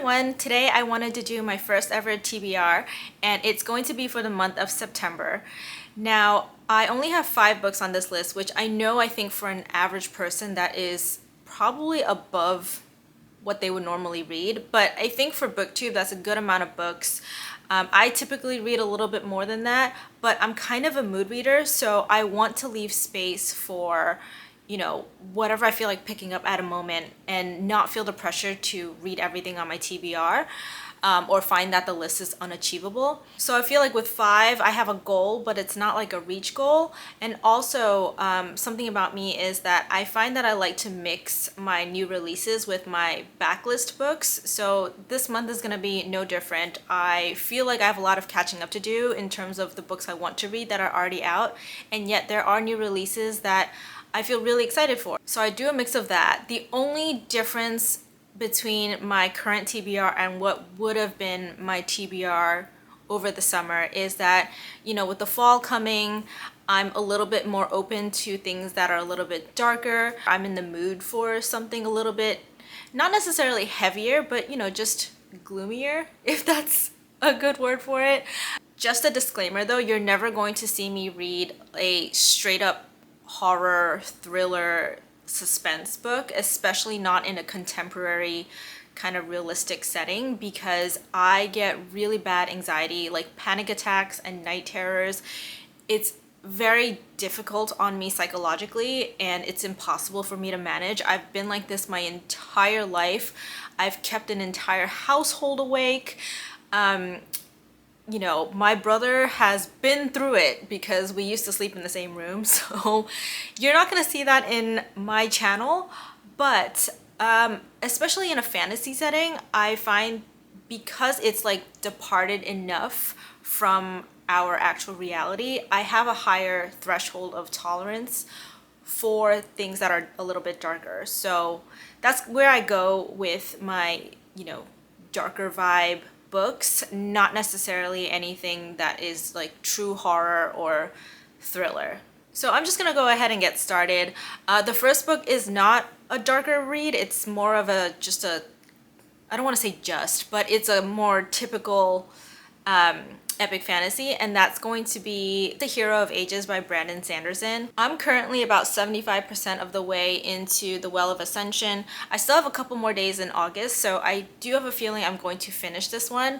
everyone! Today I wanted to do my first ever TBR and it's going to be for the month of September. Now, I only have 5 books on this list, which I think for an average person that is probably above what they would normally read, but I think for booktube that's a good amount of books. I typically read a little bit more than that, but I'm kind of a mood reader, so I want to leave space for whatever I feel like picking up at a moment and not feel the pressure to read everything on my TBR or find that the list is unachievable. So I feel like with 5, I have a goal, but it's not like a reach goal. And also something about me is that I find that I like to mix my new releases with my backlist books. So this month is going to be no different. I feel like I have a lot of catching up to do in terms of the books I want to read that are already out, and yet there are new releases that I feel really excited for. So I do a mix of that. The only difference between my current TBR and what would have been my TBR over the summer is that, with the fall coming, I'm a little bit more open to things that are a little bit darker. I'm in the mood for something a little bit, not necessarily heavier, but just gloomier, if that's a good word for it. Just a disclaimer though, you're never going to see me read a straight up horror, thriller, suspense book, especially not in a contemporary kind of realistic setting, because I get really bad anxiety, like panic attacks and night terrors. It's very difficult on me psychologically and it's impossible for me to manage. I've been like this my entire life. I've kept an entire household awake. My brother has been through it because we used to sleep in the same room, so you're not going to see that in my channel. But especially in a fantasy setting, I find because it's like departed enough from our actual reality, I have a higher threshold of tolerance for things that are a little bit darker. So that's where I go with my, darker vibe books, not necessarily anything that is like true horror or thriller. So I'm just gonna go ahead and get started. The first book is not a darker read. It's more of I don't want to say but it's a more typical epic fantasy, and that's going to be The Hero of Ages by Brandon Sanderson. I'm currently about 75% of the way into The Well of Ascension. I still have a couple more days in August, so I do have a feeling I'm going to finish this one.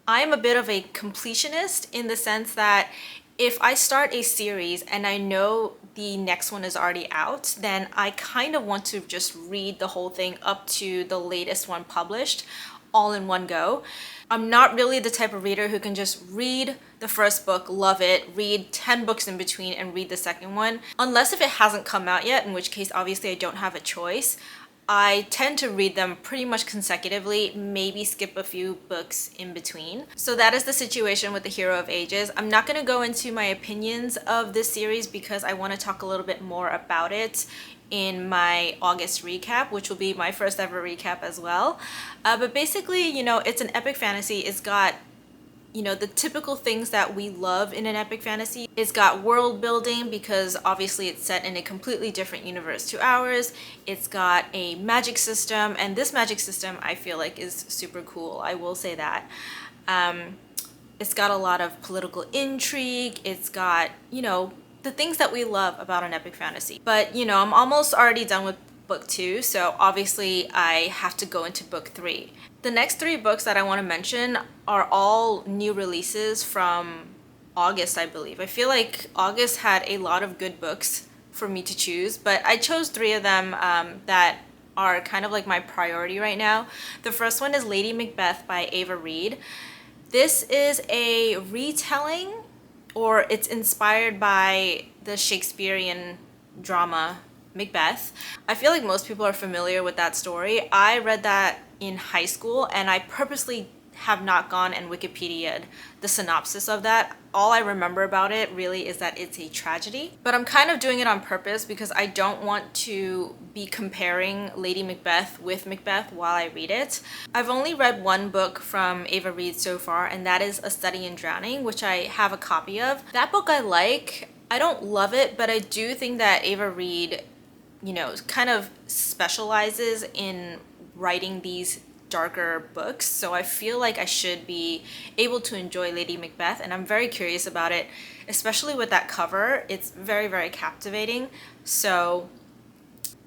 I'm a bit of a completionist in the sense that if I start a series and I know the next one is already out, then I kind of want to just read the whole thing up to the latest one published all in one go. I'm not really the type of reader who can just read the first book, love it, read 10 books in between and read the second one. Unless if it hasn't come out yet, in which case obviously I don't have a choice. I tend to read them pretty much consecutively, maybe skip a few books in between. So that is the situation with The Hero of Ages. I'm not going to go into my opinions of this series because I want to talk a little bit more about it in my August recap, which will be my first ever recap as well. But basically, it's an epic fantasy. It's got the typical things that we love in an epic fantasy. It's got world building because obviously it's set in a completely different universe to ours. It's got a magic system, and this magic system I feel like is super cool. I will say that. It's got a lot of political intrigue. It's got, the things that we love about an epic fantasy. But, I'm almost already done with book 2, so obviously I have to go into book 3. The next 3 books that I want to mention are all new releases from August, I believe. I feel like August had a lot of good books for me to choose, but I chose 3 of them that are kind of like my priority right now. The first one is Lady Macbeth by Reid. This is a retelling, or it's inspired by the Shakespearean drama Macbeth. I feel like most people are familiar with that story. I read that in high school and I purposely have not gone and Wikipedia'd the synopsis of that. All I remember about it really is that it's a tragedy. But I'm kind of doing it on purpose because I don't want to be comparing Lady Macbeth with Macbeth while I read it. I've only read 1 book from Reid so far, and that is A Study in Drowning, which I have a copy of. That book I like. I don't love it, but I do think that Reid, kind of specializes in writing these darker books, so I feel like I should be able to enjoy Lady Macbeth, and I'm very curious about it, especially with that cover. It's very, very captivating. So,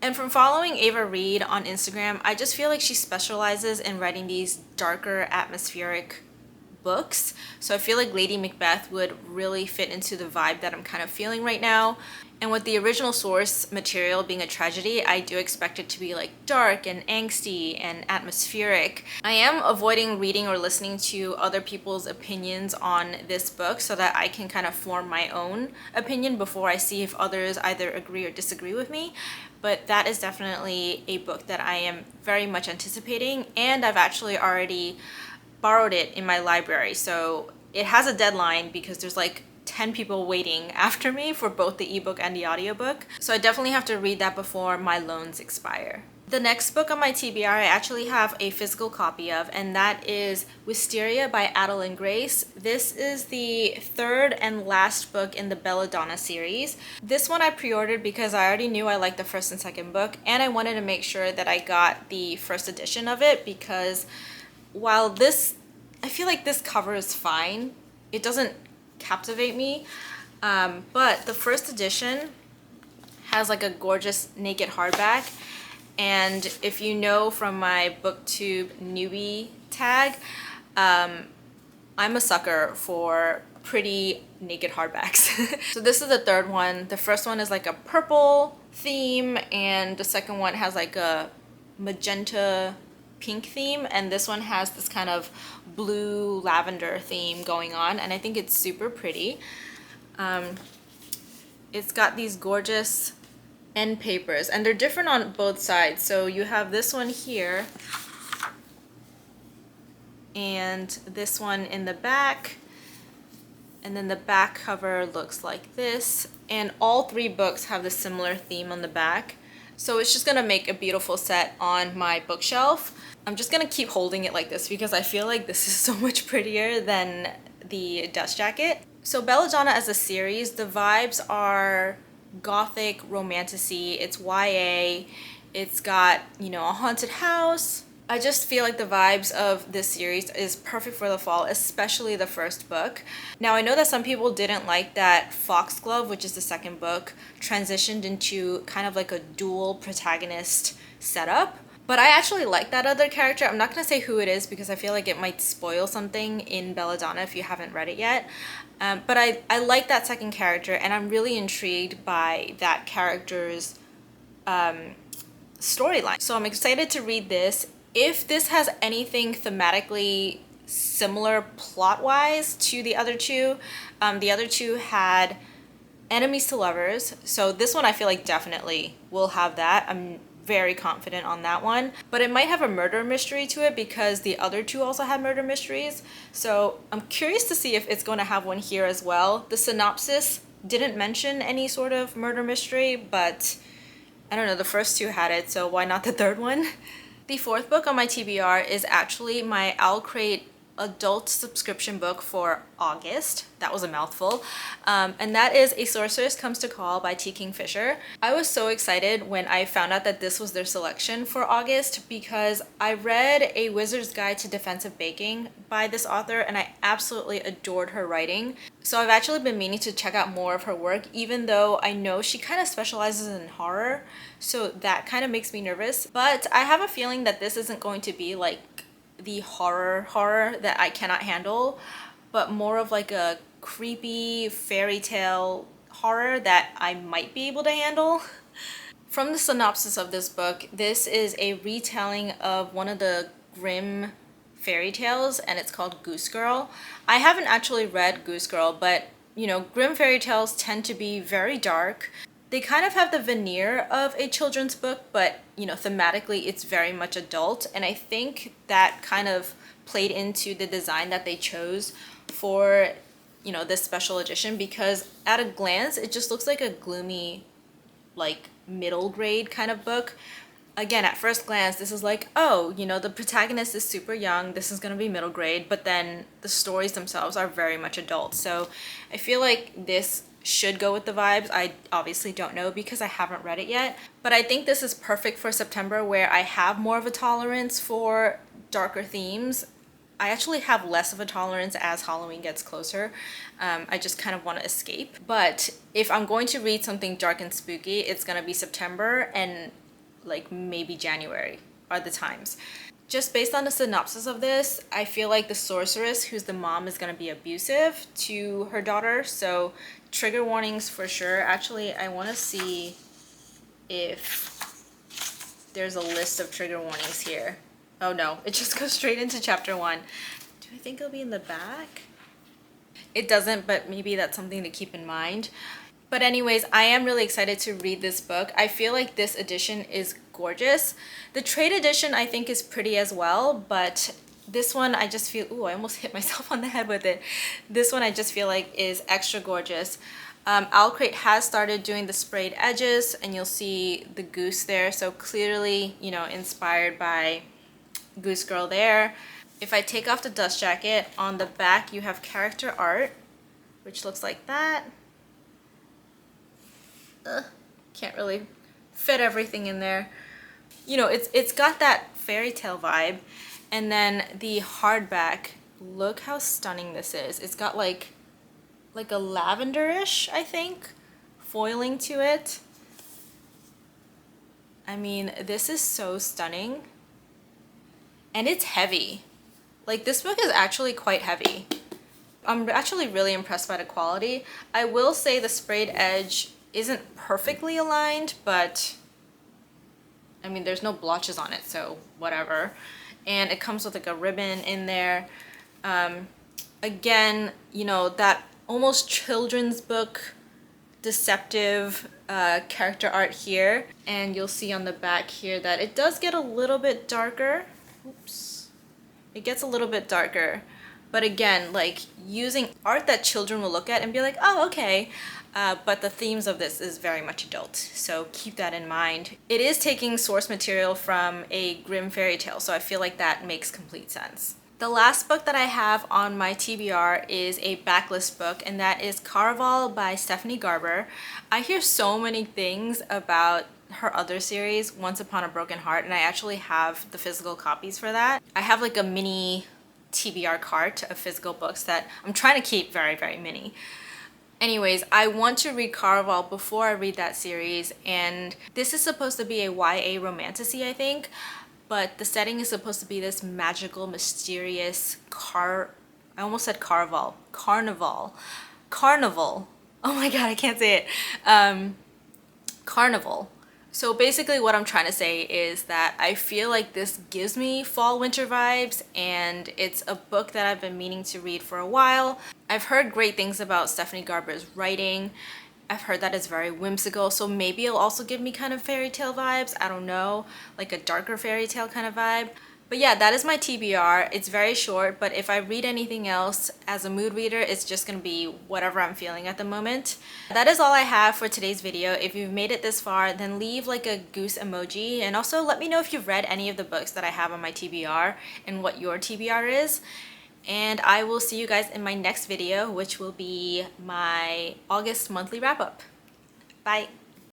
and from following Ava Reid on Instagram, I just feel like she specializes in writing these darker, atmospheric books. So I feel like Lady Macbeth would really fit into the vibe that I'm kind of feeling right now. And with the original source material being a tragedy, I do expect it to be like dark and angsty and atmospheric. I am avoiding reading or listening to other people's opinions on this book so that I can kind of form my own opinion before I see if others either agree or disagree with me. But that is definitely a book that I am very much anticipating, and I've actually already borrowed it in my library. So it has a deadline because there's like 10 people waiting after me for both the ebook and the audiobook. So I definitely have to read that before my loans expire. The next book on my TBR I actually have a physical copy of, and that is Wisteria by Adalyn Grace. This is the third and last book in the Belladonna series. This one I pre-ordered because I already knew I liked the first and second book, and I wanted to make sure that I got the first edition of it because while this, I feel like this cover is fine, it doesn't captivate me, but the first edition has like a gorgeous naked hardback, and if you know from my booktube newbie tag, I'm a sucker for pretty naked hardbacks. So this is the third one. The first one is like a purple theme, and the second one has like a magenta pink theme, and this one has this kind of blue lavender theme going on, and I think it's super pretty. It's got these gorgeous end papers, and they're different on both sides. So you have this one here and this one in the back, and then the back cover looks like this, and all three books have the similar theme on the back. So it's just gonna make a beautiful set on my bookshelf. I'm just gonna keep holding it like this because I feel like this is so much prettier than the dust jacket. So Belladonna as a series, the vibes are gothic romantasy, it's YA, it's got, you know, a haunted house. I just feel like the vibes of this series is perfect for the fall, especially the first book. Now I know that some people didn't like that Foxglove, which is the second book, transitioned into kind of like a dual protagonist setup. But I actually like that other character. I'm not going to say who it is because I feel like it might spoil something in Belladonna if you haven't read it yet. But I like that second character, and I'm really intrigued by that character's storyline. So I'm excited to read this. If this has anything thematically similar plot-wise to the other two had enemies to lovers. So this one I feel like definitely will have that. I'm very confident on that one, but it might have a murder mystery to it because the other two also had murder mysteries. So I'm curious to see if it's going to have one here as well. The synopsis didn't mention any sort of murder mystery, but I don't know, the first two had it, so why not the third one? The fourth book on my TBR is actually my Owl Crate adult subscription book for August. That was a mouthful. And that is A Sorceress Comes to Call by Kingfisher. I was so excited when I found out that this was their selection for August because I read A Wizard's Guide to Defensive Baking by this author and I absolutely adored her writing. So I've actually been meaning to check out more of her work, even though I know she kind of specializes in horror. So that kind of makes me nervous. But I have a feeling that this isn't going to be like the horror that I cannot handle, but more of like a creepy fairy tale horror that I might be able to handle. From the synopsis of this book, this is a retelling of one of the Grimm fairy tales, and it's called Goose Girl. I haven't actually read Goose Girl, but you know, Grimm fairy tales tend to be very dark. They kind of have the veneer of a children's book, but you know, thematically it's very much adult, and I think that kind of played into the design that they chose for, you know, this special edition, because at a glance it just looks like a gloomy, like middle grade kind of book. Again, at first glance, this is like, oh, you know, the protagonist is super young, this is gonna be middle grade, but then the stories themselves are very much adult. So I feel like this should go with the vibes. I obviously don't know because I haven't read it yet, but I think this is perfect for September, where I have more of a tolerance for darker themes, I actually have less of a tolerance as Halloween gets closer. I just kind of want to escape. But if I'm going to read something dark and spooky, it's gonna be September and like maybe January are the times. Just based on the synopsis of this, I feel like the sorceress, who's the mom, is gonna be abusive to her daughter. So trigger warnings for sure. Actually, I wanna see if there's a list of trigger warnings here. Oh no, it just goes straight into chapter 1. Do I think it'll be in the back? It doesn't, but maybe that's something to keep in mind. But anyways, I am really excited to read this book. I feel like this edition is gorgeous. The trade edition I think is pretty as well, but this one I just feel, ooh, I almost hit myself on the head with it. This one I just feel like is extra gorgeous. Owlcrate has started doing the sprayed edges, and you'll see the goose there. So clearly, you know, inspired by Goose Girl there. If I take off the dust jacket, on the back you have character art, which looks like that. Can't really fit everything in there. You know, it's got that fairy tale vibe. And then the hardback, look how stunning this is. It's got like a lavenderish, I think, foiling to it. I mean, this is so stunning. And it's heavy. Like, this book is actually quite heavy. I'm actually really impressed by the quality. I will say the sprayed edge isn't perfectly aligned, but I mean, there's no blotches on it, so whatever. And it comes with like a ribbon in there. Again, you know, that almost children's book deceptive character art here. And you'll see on the back here that it does get a little bit darker. Oops. It gets a little bit darker. But again, like using art that children will look at and be like, oh, okay. But the themes of this is very much adult, so keep that in mind. It is taking source material from a grim fairy tale, so I feel like that makes complete sense. The last book that I have on my TBR is a backlist book, and that is Caraval by Stephanie Garber. I hear so many things about her other series, Once Upon a Broken Heart, and I actually have the physical copies for that. I have like a mini TBR cart of physical books that I'm trying to keep very, very mini. Anyways, I want to read Caraval before I read that series, and this is supposed to be a YA romantasy, I think, but the setting is supposed to be this magical, mysterious I almost said Caraval. Carnival. Oh my god, I can't say it. Carnival. So basically what I'm trying to say is that I feel like this gives me fall winter vibes, and it's a book that I've been meaning to read for a while. I've heard great things about Stephanie Garber's writing. I've heard that it's very whimsical, so maybe it'll also give me kind of fairy tale vibes. I don't know, like a darker fairy tale kind of vibe. But yeah, that is my TBR. It's very short, but if I read anything else as a mood reader, it's just gonna be whatever I'm feeling at the moment. That is all I have for today's video. If you've made it this far, then leave like a goose emoji, and also let me know if you've read any of the books that I have on my TBR and what your TBR is. And I will see you guys in my next video, which will be my August monthly wrap-up. Bye!